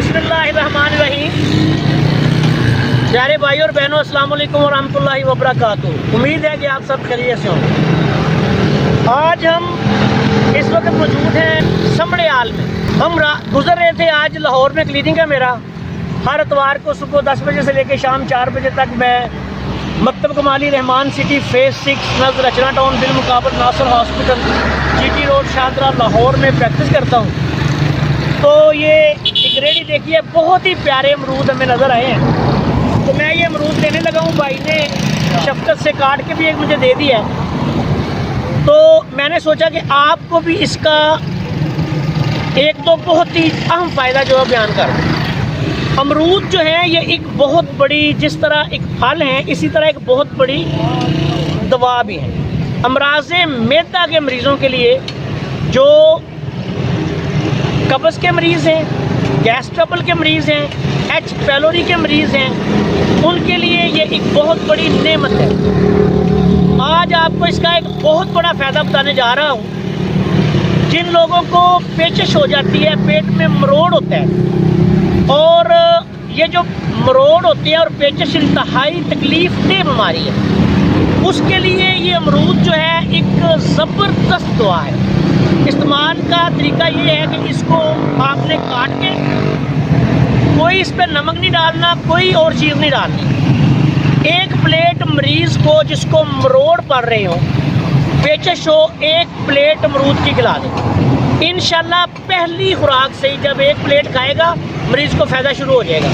बिस्मिल्लाहिर्रहमानिर्रहीम। प्यारे भाई और बहनों, अस्सलाम वालेकुम वरहमतुल्लाहि वबरकातुहू। उम्मीद है कि आप सब खैरियत से होंगे। आज हम इस वक्त मौजूद हैं समड़े आल में। हम गुजर रहे थे, आज लाहौर में क्लिनिक है मेरा। हर इतवार को सुबह 10 बजे से लेकर शाम 4 बजे तक मैं मकतब कमाली रहमान सिटी फेज 6 नज़र रचना टाउन बिलमुकाबल Nasir hospital GT road Shahdara Lahore में प्रैक्टिस करता हूँ। तो ये एक रेडी देखिए, बहुत ही प्यारे अमरूद हमें नज़र आए हैं। तो मैं ये अमरूद लेने लगा हूँ। भाई ने शफकत से काट के भी एक मुझे दे दिया है। तो मैंने सोचा कि आपको भी इसका एक दो बहुत ही अहम फ़ायदा जो है बयान कर दूँ। अमरूद जो है ये एक बहुत बड़ी, जिस तरह एक फल है इसी तरह एक बहुत बड़ी दवा भी है। अमराज़े मैदा के मरीज़ों के लिए, जो कब्ज़ के मरीज़ हैं, गैस ट्रबल के मरीज़ हैं, H पैलोरी के मरीज़ हैं, उनके लिए ये एक बहुत बड़ी नेमत है। आज आपको इसका एक बहुत बड़ा फ़ायदा बताने जा रहा हूँ। जिन लोगों को पेचिश हो जाती है, पेट में मरोड़ होता है, और ये जो मरोड़ होती है और पेचिश इंतहाई तकलीफ़ दे बीमारी है, उसके लिए ये अमरूद जो है एक ज़बरदस्त दवा है। इस्तेमाल का तरीका ये है कि इसको आपने काट के, कोई इस पर नमक नहीं डालना, कोई और चीज़ नहीं डालनी। एक प्लेट मरीज़ को जिसको मरोड़ पड़ रहे हो, पेचिश हो, एक प्लेट अमरूद की खिला दें। इंशाल्लाह पहली खुराक से ही जब एक प्लेट खाएगा, मरीज़ को फ़ायदा शुरू हो जाएगा।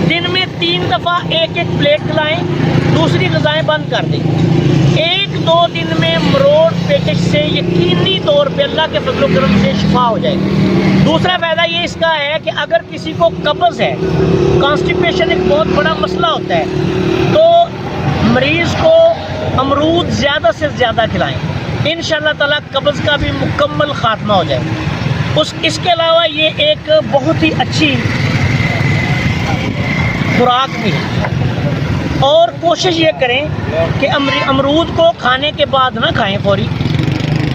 दिन में 3 दफ़ा एक एक प्लेट खिलाएँ, दूसरी ग़िज़ाएँ बंद कर दें। 1-2 दिन में मरोड़ पेचिश से यकीनी तौर पे अल्लाह के फजल व करम से शिफा हो जाएगी। दूसरा फ़ायदा ये इसका है कि अगर किसी को कब्ज़ है, कॉन्स्टिपेशन एक बहुत बड़ा मसला होता है, तो मरीज़ को अमरूद ज़्यादा से ज़्यादा खिलाएँ। इंशाअल्लाह ताला कब्ज़ का भी मुकम्मल ख़ात्मा हो जाएगा। इसके अलावा ये एक बहुत ही अच्छी खुराक भी है। और कोशिश ये करें कि अमरूद को खाने के बाद ना खाएं, फौरी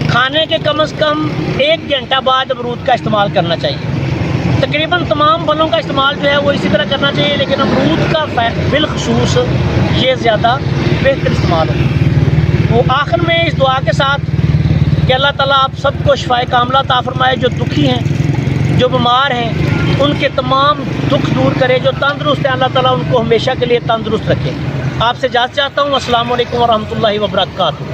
खाने के कम से कम 1 घंटा बाद अमरूद का इस्तेमाल करना चाहिए। तकरीबन तमाम फलों का इस्तेमाल जो है वो इसी तरह करना चाहिए, लेकिन अमरूद का बिलखसूस ये ज़्यादा बेहतर इस्तेमाल हो। वो आखिर में इस दुआ के साथ कि अल्लाह ताला आप सबको शिफाए कामला अता फरमाए। जो दुखी हैं, जो बीमार हैं, उनके तमाम दुख दूर करे। जो तंदुरुस्त है, अल्लाह ताला उनको हमेशा के लिए तंदुरुस्त रखे। आपसे इजाज़त चाहता हूँ। अस्सलाम वालेकुम वरहमतुल्लाहि वबरकातुहू।